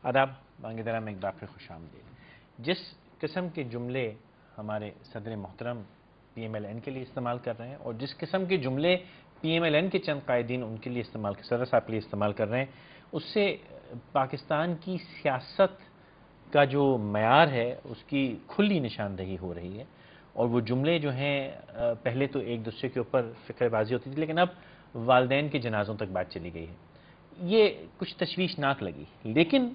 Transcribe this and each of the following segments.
آداب بانگ درہ میں ایک بار پھر خوش آمدید۔ جس قسم کے جملے ہمارے صدر محترم پی ایم ایل این کے لیے استعمال کر رہے ہیں اور جس قسم کے جملے پی ایم ایل این کے چند قائدین ان کے لیے صدر صاحب کے لیے استعمال کر رہے ہیں، اس سے پاکستان کی سیاست کا جو معیار ہے اس کی کھلی نشاندہی ہو رہی ہے۔ اور وہ جملے جو ہیں پہلے تو ایک دوسرے کے اوپر فکر بازی ہوتی تھی، لیکن اب والدین کے جنازوں تک بات چلی گئی ہے۔ یہ کچھ تشویشناک لگی، لیکن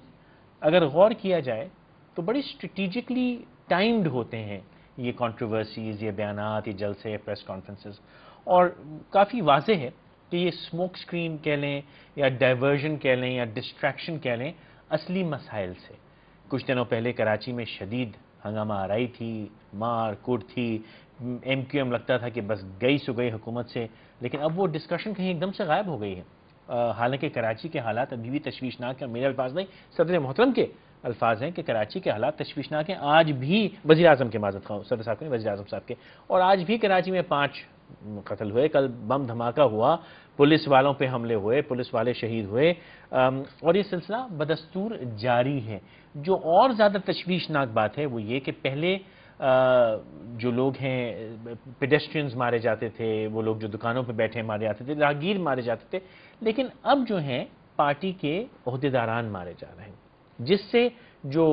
اگر غور کیا جائے تو بڑی اسٹریٹجکلی ٹائمڈ ہوتے ہیں یہ کنٹروورسیز، یہ بیانات، یہ جلسے، پریس کانفرنسز، اور کافی واضح ہے کہ یہ اسموک سکرین کہہ لیں یا ڈائیورژن کہہ لیں یا ڈسٹریکشن کہہ لیں اصلی مسائل سے۔ کچھ دنوں پہلے کراچی میں شدید ہنگامہ آرائی تھی، مار کوٹ تھی، ایم کیو ایم لگتا تھا کہ بس گئی سو گئی حکومت سے، لیکن اب وہ ڈسکشن کہیں ایک دم سے غائب ہو گئی ہے۔ حالانکہ کراچی کے حالات ابھی بھی تشویشناک ہیں، میرے الفاظ نہیں، صدر محترم کے الفاظ ہیں کہ کراچی کے حالات تشویشناک ہیں۔ آج بھی وزیر اعظم کے، معذرت خواہ صدر صاحب کے نہیں، وزیر اعظم صاحب کے، اور آج بھی کراچی میں 5 قتل ہوئے، کل بم دھماکہ ہوا، پولیس والوں پہ حملے ہوئے، پولیس والے شہید ہوئے، اور یہ سلسلہ بدستور جاری ہے۔ جو اور زیادہ تشویشناک بات ہے وہ یہ کہ پہلے جو لوگ ہیں پیڈسٹرینز مارے جاتے تھے، وہ لوگ جو دکانوں پہ بیٹھے مارے جاتے تھے، راہگیر مارے جاتے تھے، لیکن اب جو ہیں پارٹی کے عہدیداران مارے جا رہے ہیں، جس سے جو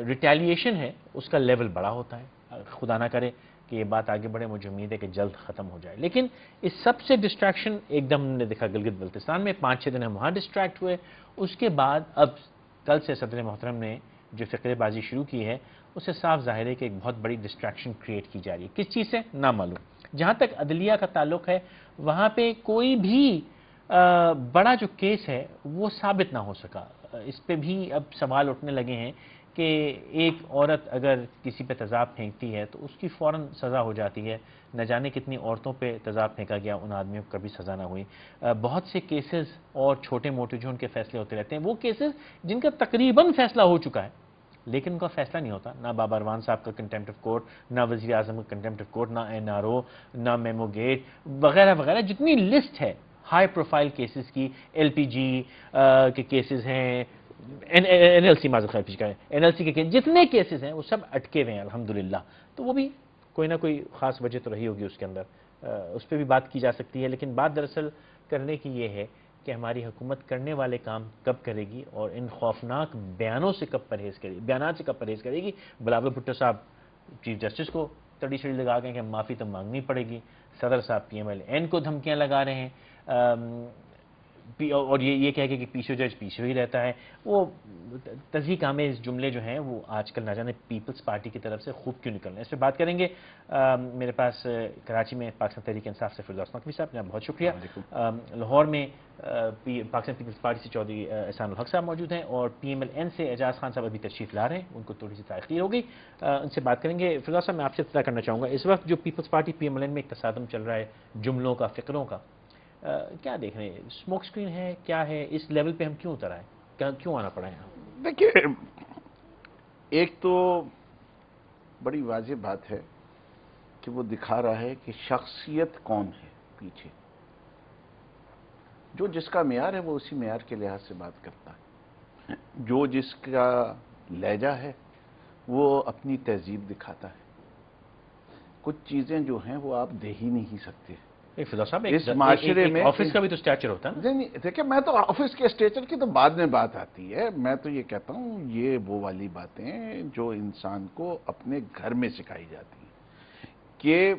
ریٹیلیشن ہے اس کا لیول بڑا ہوتا ہے۔ خدا نہ کرے کہ یہ بات آگے بڑھے، مجھے امید ہے کہ جلد ختم ہو جائے۔ لیکن اس سب سے ڈسٹریکشن ایک دم نے دیکھا گلگت بلتستان میں، 5-6 دن ہم وہاں ڈسٹریکٹ ہوئے، اس کے بعد اب کل سے صدر محترم نے جو فقرے بازی شروع کی ہے اس سے صاف ظاہر ہے کہ ایک بہت بڑی ڈسٹریکشن کریٹ کی جا رہی ہے۔ کس چیز سے نہ معلوم۔ جہاں تک عدلیہ کا تعلق ہے، وہاں پہ کوئی بھی بڑا جو کیس ہے وہ ثابت نہ ہو سکا۔ اس پہ بھی اب سوال اٹھنے لگے ہیں کہ ایک عورت اگر کسی پہ تیزاب پھینکتی ہے تو اس کی فوراً سزا ہو جاتی ہے، نہ جانے کتنی عورتوں پہ تیزاب پھینکا گیا، ان آدمیوں کو کبھی سزا نہ ہوئی۔ بہت سے کیسز اور چھوٹے موٹے جو ان کے فیصلے ہوتے رہتے ہیں، وہ کیسز جن کا تقریباً فیصلہ ہو چکا ہے لیکن ان کا فیصلہ نہیں ہوتا، نہ بابا اروان صاحب کا کنٹیمپٹ آف کورٹ، نہ وزیر اعظم کا کنٹیمپٹ آف کورٹ، نہ این آر او، نہ میمو گیٹ وغیرہ وغیرہ، جتنی لسٹ ہے ہائی پروفائل کیسز کی، ایل پی جی کے کیسز ہیں، این ایل سی، معذرت خواہ این ایل سی کے جتنے کیسز ہیں وہ سب اٹکے ہوئے ہیں الحمدللہ۔ تو وہ بھی کوئی نہ کوئی خاص وجہ تو رہی ہوگی اس کے اندر، اس پہ بھی بات کی جا سکتی ہے، لیکن بات دراصل کرنے کی یہ ہے کہ ہماری حکومت کرنے والے کام کب کرے گی اور ان خوفناک بیانوں سے کب پرہیز کرے گی، بیانات سے کب پرہیز کرے گی۔ بلاول بھٹو صاحب چیف جسٹس کو تڑی چھڑی لگا گئے کہ معافی تو مانگنی پڑے گی، صدر صاحب پی ایم ایل این کو دھمکیاں لگا رہے ہیں، اور یہ کہہ کے کہ پیچھے جج پیچھے ہی رہتا ہے۔ وہ تضحیک آمیز جملے جو ہیں وہ آج کل نہ جانے پیپلز پارٹی کی طرف سے خوب کیوں نکل رہے ہیں، اس پہ بات کریں گے۔ میرے پاس کراچی میں پاکستان تحریک انصاف سے فردوس نقوی صاحب، جناب بہت شکریہ۔ لاہور میں پاکستان پیپلز پارٹی سے چودھری احسان الحق صاحب موجود ہیں، اور پی ایم ایل این سے اعجاز خان صاحب ابھی تشریف لا رہے ہیں، ان کو تھوڑی سی تاخیر ہو گئی، ان سے بات کریں گے۔ فردوس صاحب، میں آپ سے اطلاع کرنا چاہوں گا، اس وقت جو Peoples Party P M L N میں ایک تصادم چل رہا ہے جملوں کا، فقروں کا، کیا دیکھ رہے ہیں؟ اسموک سکرین ہے، کیا ہے؟ اس لیول پہ ہم کیوں اتر آئے، کیوں آنا پڑا یہاں؟ دیکھیے، ایک تو بڑی واضح بات ہے کہ وہ دکھا رہا ہے کہ شخصیت کون ہے پیچھے، جو جس کا معیار ہے وہ اسی معیار کے لحاظ سے بات کرتا ہے، جو جس کا لہجہ ہے وہ اپنی تہذیب دکھاتا ہے۔ کچھ چیزیں جو ہیں وہ آپ دے ہی نہیں سکتے اس معاشرے میں۔ آفس کا بھی تو سٹیچر ہوتا ہے۔ نہیں، دیکھیں، میں تو آفس کے اسٹیچر کی تو بعد میں بات آتی ہے، میں تو یہ کہتا ہوں یہ وہ والی باتیں جو انسان کو اپنے گھر میں سکھائی جاتی ہیں کہ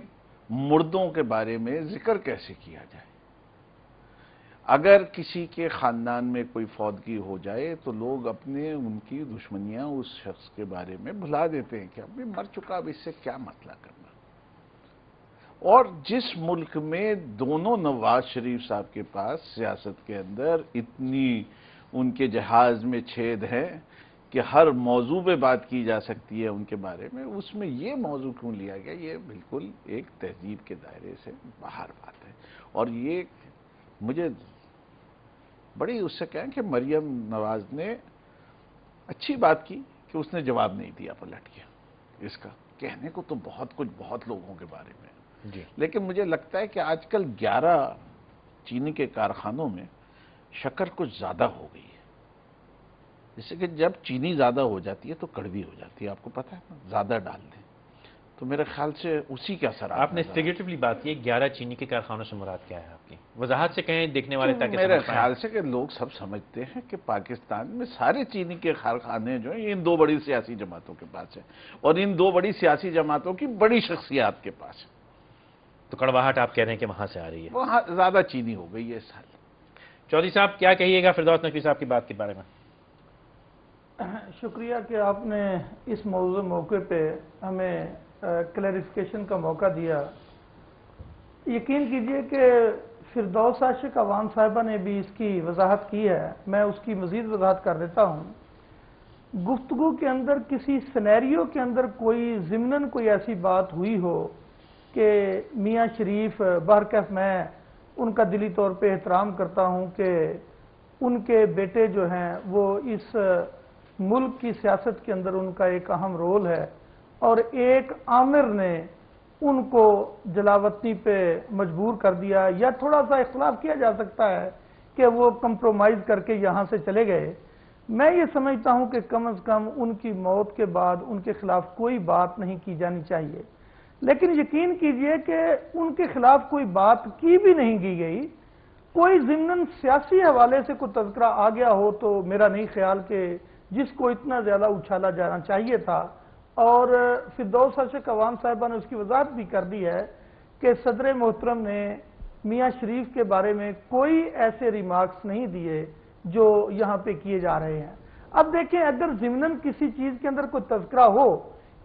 مردوں کے بارے میں ذکر کیسے کیا جائے۔ اگر کسی کے خاندان میں کوئی فوتگی ہو جائے تو لوگ اپنے ان کی دشمنیاں اس شخص کے بارے میں بھلا دیتے ہیں کہ اب بھی مر چکا، اب اس سے کیا مسئلہ کرنا۔ اور جس ملک میں دونوں نواز شریف صاحب کے پاس سیاست کے اندر اتنی ان کے جہاز میں چھید ہے کہ ہر موضوع پہ بات کی جا سکتی ہے ان کے بارے میں، اس میں یہ موضوع کیوں لیا گیا؟ یہ بالکل ایک تہذیب کے دائرے سے باہر بات ہے۔ اور یہ مجھے بڑی اس سے کہیں کہ مریم نواز نے اچھی بات کی کہ اس نے جواب نہیں دیا پلٹ کے اس کا، کہنے کو تو بہت کچھ بہت لوگوں کے بارے میں، لیکن مجھے لگتا ہے کہ آج کل 11 چینی کے کارخانوں میں شکر کچھ زیادہ ہو گئی ہے، جیسے کہ جب چینی زیادہ ہو جاتی ہے تو کڑوی ہو جاتی ہے، آپ کو پتہ ہے نا، زیادہ ڈال دیں تو میرے خیال سے اسی کے اثر آپ نے فگریٹیولی بات کی، 11 چینی کے کارخانوں سے مراد کیا ہے آپ کی؟ وضاحت سے کہیں دیکھنے والے تاکہ میرے سمجھ پائیں۔ خیال سے کہ لوگ سب سمجھتے ہیں کہ پاکستان میں سارے چینی کے کارخانے جو ہیں ان دو بڑی سیاسی جماعتوں کے پاس ہیں، اور ان دو بڑی سیاسی جماعتوں کی بڑی شخصیات کے پاس ہے۔ تو کڑواہٹ آپ کہہ رہے ہیں کہ وہاں سے آ رہی ہے؟ وہاں زیادہ چینی ہو گئی ہے اس سال۔ چودھری صاحب کیا کہیے گا فردوس نقوی صاحب کی بات کے بارے میں؟ شکریہ کہ آپ نے اس موقع پہ ہمیں کلیریفیکیشن کا موقع دیا۔ یقین کیجئے کہ فردوس عاشق عوام صاحبہ نے بھی اس کی وضاحت کی ہے، میں اس کی مزید وضاحت کر دیتا ہوں۔ گفتگو کے اندر کسی سینیریو کے اندر کوئی ضمناً کوئی ایسی بات ہوئی ہو کہ میاں شریف، بہرکیف میں ان کا دلی طور پہ احترام کرتا ہوں کہ ان کے بیٹے جو ہیں وہ اس ملک کی سیاست کے اندر ان کا ایک اہم رول ہے، اور ایک آمر نے ان کو جلاوطنی پہ مجبور کر دیا، یا تھوڑا سا اختلاف کیا جا سکتا ہے کہ وہ کمپرومائز کر کے یہاں سے چلے گئے۔ میں یہ سمجھتا ہوں کہ کم از کم ان کی موت کے بعد ان کے خلاف کوئی بات نہیں کی جانی چاہیے، لیکن یقین کیجئے کہ ان کے خلاف کوئی بات کی بھی نہیں کی گئی، کوئی ضمناً سیاسی حوالے سے کوئی تذکرہ آ گیا ہو تو میرا نہیں خیال کہ جس کو اتنا زیادہ اچھالا جانا چاہیے تھا۔ اور فردوس عاشق عوام صاحبہ نے اس کی وضاحت بھی کر دی ہے کہ صدر محترم نے میاں شریف کے بارے میں کوئی ایسے ریمارکس نہیں دیے جو یہاں پہ کیے جا رہے ہیں۔ اب دیکھیں، اگر ضمناً کسی چیز کے اندر کوئی تذکرہ ہو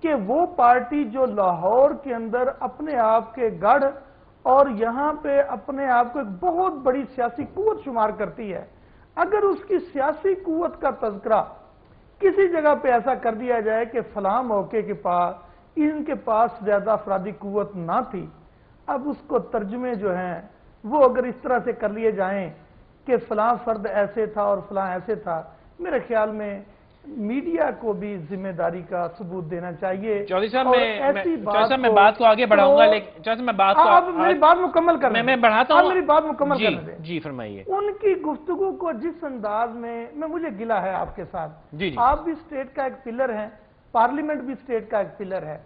کہ وہ پارٹی جو لاہور کے اندر اپنے آپ کے گڑھ اور یہاں پہ اپنے آپ کو ایک بہت بڑی سیاسی قوت شمار کرتی ہے، اگر اس کی سیاسی قوت کا تذکرہ کسی جگہ پہ ایسا کر دیا جائے کہ فلاں موقع کے پاس ان کے پاس زیادہ افرادی قوت نہ تھی، اب اس کو ترجمے جو ہیں وہ اگر اس طرح سے کر لیے جائیں کہ فلاں فرد ایسے تھا اور فلاں ایسے تھا، میرے خیال میں میڈیا کو بھی ذمہ داری کا ثبوت دینا چاہیے۔ چودھری صاحب میں کو بات کو آگے بڑھاؤں گا، لیکن چودھری صاحب میں بات کو آپ میری بات مکمل کرنے میں بڑھاتا ہوں، میری بات مکمل کرنے دیں۔ جی فرمائیے۔ ان کی گفتگو کو جس انداز میں مجھے گلہ ہے آپ کے ساتھ، جی آپ بھی اسٹیٹ کا ایک پلر ہیں، پارلیمنٹ بھی اسٹیٹ کا ایک پلر ہے،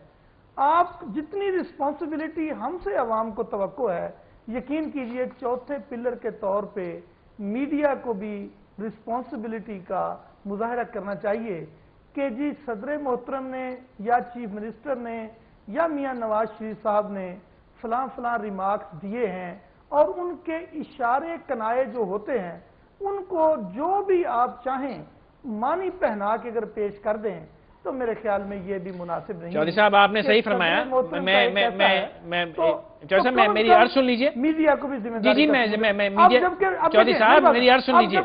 آپ جتنی رسپانسبلٹی ہم سے عوام کو توقع ہے، یقین کیجئے چوتھے پلر کے طور پہ میڈیا کو بھی رسپانسبلٹی کا مظاہرہ کرنا چاہیے کہ جی صدر محترم نے یا چیف منسٹر نے یا میاں نواز شریف صاحب نے فلاں فلاں ریمارکس دیے ہیں، اور ان کے اشارے کنائے جو ہوتے ہیں ان کو جو بھی آپ چاہیں معنی پہنا کے اگر پیش کر دیں تو میرے خیال میں یہ بھی مناسب نہیں۔ چودھری صاحب آپ نے صحیح فرمایا، چودھری صاحب میری عرض سن لیجئے، میڈیا کو بھی ذمہ داری۔ چودھری صاحب میری عرض سن لیجئے،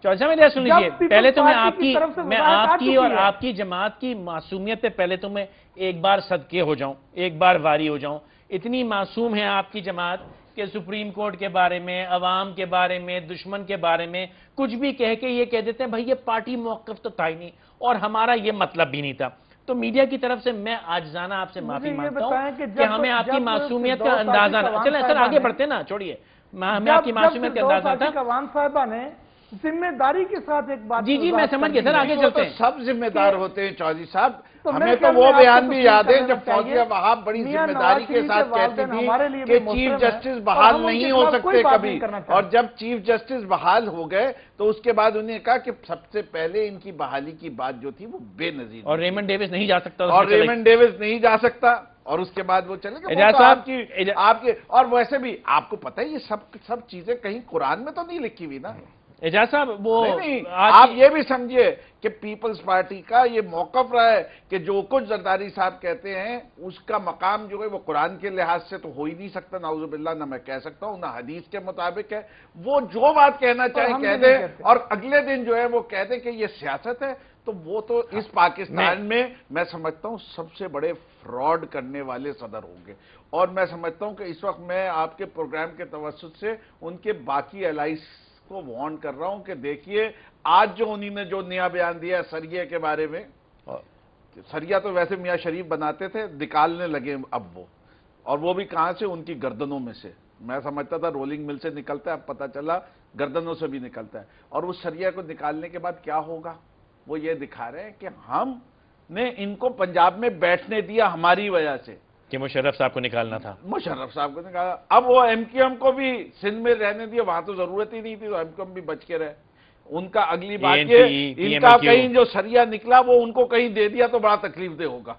چودھری صاحب میری عرض سن لیجئے، پہلے تو میں آپ کی اور آپ کی جماعت کی معصومیت پہ پہلے تو میں ایک بار صدقے ہو جاؤں، ایک بار واری ہو جاؤں۔ اتنی معصوم ہے آپ کی جماعت کہ سپریم کورٹ کے بارے میں، عوام کے بارے میں، دشمن کے بارے میں کچھ بھی کہہ کے یہ کہہ دیتے ہیں بھائی یہ پارٹی موقف تو تھا ہی نہیں اور ہمارا یہ مطلب بھی نہیں تھا۔ تو میڈیا کی طرف سے میں عاجزانہ آپ سے معافی مانگتا ہوں کہ ہمیں آپ کی معصومیت کا اندازہ نہ، چلیں سر آگے بڑھتے نا، چھوڑیے، ہمیں آپ کی معصومیت کا اندازہ تھا۔ عوام صاحبہ نے ذمہ داری کے ساتھ ایک بات، جی میں سمجھ گیا سر، آگے چلتے ہیں۔ سب ذمہ دار ہوتے ہیں چودھری صاحب، ہمیں تو وہ بیان بھی یاد ہے جب فوزیہ وہاب بڑی ذمہ داری کے ساتھ کہتی تھی کہ چیف جسٹس بحال نہیں ہو سکتے کبھی، اور جب چیف جسٹس بحال ہو گئے تو اس کے بعد انہیں کہا کہ سب سے پہلے ان کی بحالی کی بات جو تھی وہ بے نظیر، اور ریمنڈ ڈیوس نہیں جا سکتا، اور ریمنڈ ڈیوس نہیں جا سکتا، اور اس کے بعد وہ چلے گئے۔ آپ کی اور ویسے بھی آپ کو پتہ ہے یہ سب چیزیں کہیں قرآن میں تو نہیں لکھی ہوئی نا۔ اعجاز صاحب وہ آپ یہ بھی سمجھیے کہ پیپلز پارٹی کا یہ موقف رہا ہے کہ جو کچھ زرداری صاحب کہتے ہیں اس کا مقام جو ہے وہ قرآن کے لحاظ سے تو ہو ہی نہیں سکتا، نعوذ باللہ، نہ میں کہہ سکتا ہوں، نہ حدیث کے مطابق ہے۔ وہ جو بات کہنا چاہے کہہ دے، اور اگلے دن جو ہے وہ کہہ دے کہ یہ سیاست ہے، تو وہ تو اس پاکستان میں سمجھتا ہوں سب سے بڑے فراڈ کرنے والے صدر ہوں گے۔ اور میں سمجھتا ہوں کہ اس وقت میں آپ کے پروگرام کے توسط سے ان کے باقی الائز کو وارن کر رہا ہوں کہ دیکھیے آج جو انہی نے جو نیا بیان دیا ہے سریہ کے بارے میں، سریہ تو ویسے میاں شریف بناتے تھے، نکالنے لگے اب وہ، اور وہ بھی کہاں سے؟ ان کی گردنوں میں سے۔ میں سمجھتا تھا رولنگ مل سے نکلتا ہے، اب پتہ چلا گردنوں سے بھی نکلتا ہے، اور اس سریہ کو نکالنے کے بعد کیا ہوگا؟ وہ یہ دکھا رہے ہیں کہ ہم نے ان کو پنجاب میں بیٹھنے دیا ہماری وجہ سے، کہ مشرف صاحب کو نکالنا تھا. مشرف صاحب کو نکالا. اب وہ ایم کیو ایم کو بھی سندھ میں رہنے دیا، وہاں تو ضرورت ہی نہیں تھی، تو ایم کیو ایم بھی بچ کے رہے. ان کا اگلی بات یہ، ان کا کہیں جو سریا نکلا وہ ان کو کہیں دے دیا تو بڑا تکلیف دہ ہوگا.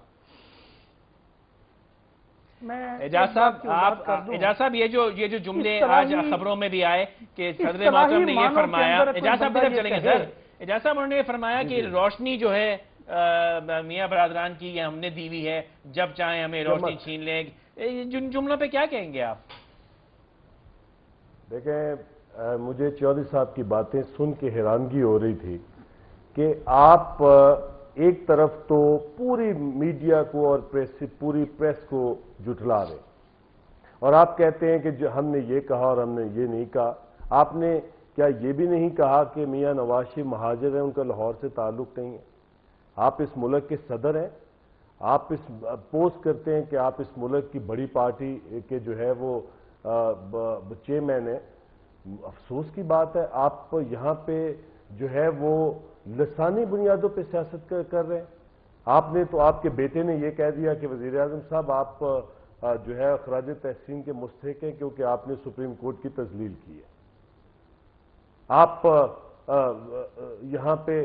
اعجاز صاحب یہ جو جملے آج خبروں میں بھی آئے کہ صدر محترم نے یہ فرمایا، اعجاز صاحب ادھر چلیں گے سر، اعجاز صاحب انہوں نے یہ فرمایا کہ روشنی جو ہے میاں برادران کی یہ ہم نے دی ہوئی ہے، جب چاہیں ہمیں روشنی چھین لیں. جن جملوں پہ کیا کہیں گے آپ؟ دیکھیں، مجھے چودھری صاحب کی باتیں سن کے حیرانگی ہو رہی تھی کہ آپ ایک طرف تو پوری میڈیا کو اور پوری پریس کو جھٹلا رہے، اور آپ کہتے ہیں کہ ہم نے یہ کہا اور ہم نے یہ نہیں کہا. آپ نے کیا یہ بھی نہیں کہا کہ میاں نواز شریف مہاجر ہیں، ان کا لاہور سے تعلق نہیں ہے؟ آپ اس ملک کے صدر ہیں، آپ اس پوسٹ کرتے ہیں کہ آپ اس ملک کی بڑی پارٹی کے جو ہے وہ چیئرمین ہیں. افسوس کی بات ہے آپ یہاں پہ جو ہے وہ لسانی بنیادوں پہ سیاست کر رہے ہیں. آپ نے تو، آپ کے بیٹے نے یہ کہہ دیا کہ وزیر اعظم صاحب آپ جو ہے اخراج تحسین کے مستحق ہیں کیونکہ آپ نے سپریم کورٹ کی تذلیل کی ہے. آپ یہاں پہ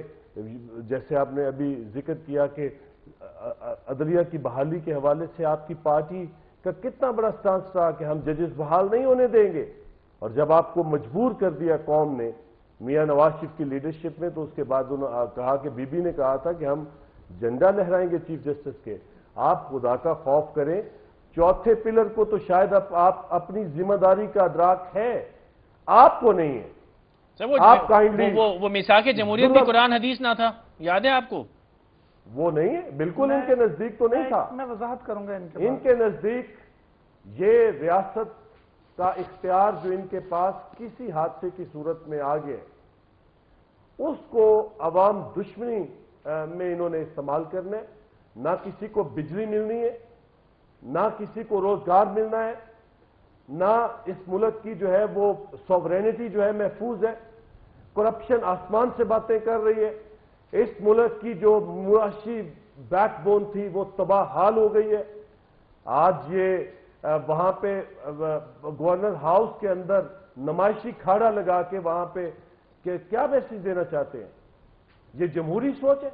جیسے آپ نے ابھی ذکر کیا کہ عدلیہ کی بحالی کے حوالے سے آپ کی پارٹی کا کتنا بڑا سٹانس رہا کہ ہم ججز بحال نہیں ہونے دیں گے، اور جب آپ کو مجبور کر دیا قوم نے میاں نواز شریف کی لیڈرشپ میں، تو اس کے بعد انہوں نے کہا کہ بی بی نے کہا تھا کہ ہم جھنڈا لہرائیں گے چیف جسٹس کے. آپ خدا کا خوف کریں، چوتھے پلر کو تو شاید آپ اپنی ذمہ داری کا ادراک ہے، آپ کو نہیں ہے. وہ میثاق جمہوریت بھی قرآن حدیث نہ تھا، یاد ہے آپ کو؟ وہ نہیں ہے، بالکل ان کے نزدیک تو نہیں تھا. میں وضاحت کروں گا ان کے نزدیک یہ ریاست کا اختیار جو ان کے پاس کسی حادثے کی صورت میں آ گئے، اس کو عوام دشمنی میں انہوں نے استعمال کرنا ہے. نہ کسی کو بجلی ملنی ہے، نہ کسی کو روزگار ملنا ہے، نہ اس ملک کی جو ہے وہ سوورینٹی جو ہے محفوظ ہے. کرپشن آسمان سے باتیں کر رہی ہے. اس ملک کی جو معاشی بیک بون تھی وہ تباہ حال ہو گئی ہے. آج یہ وہاں پہ گورنر ہاؤس کے اندر نمائشی کھاڑا لگا کے وہاں پہ کہ کیا میسج دینا چاہتے ہیں؟ یہ جمہوری سوچ ہے؟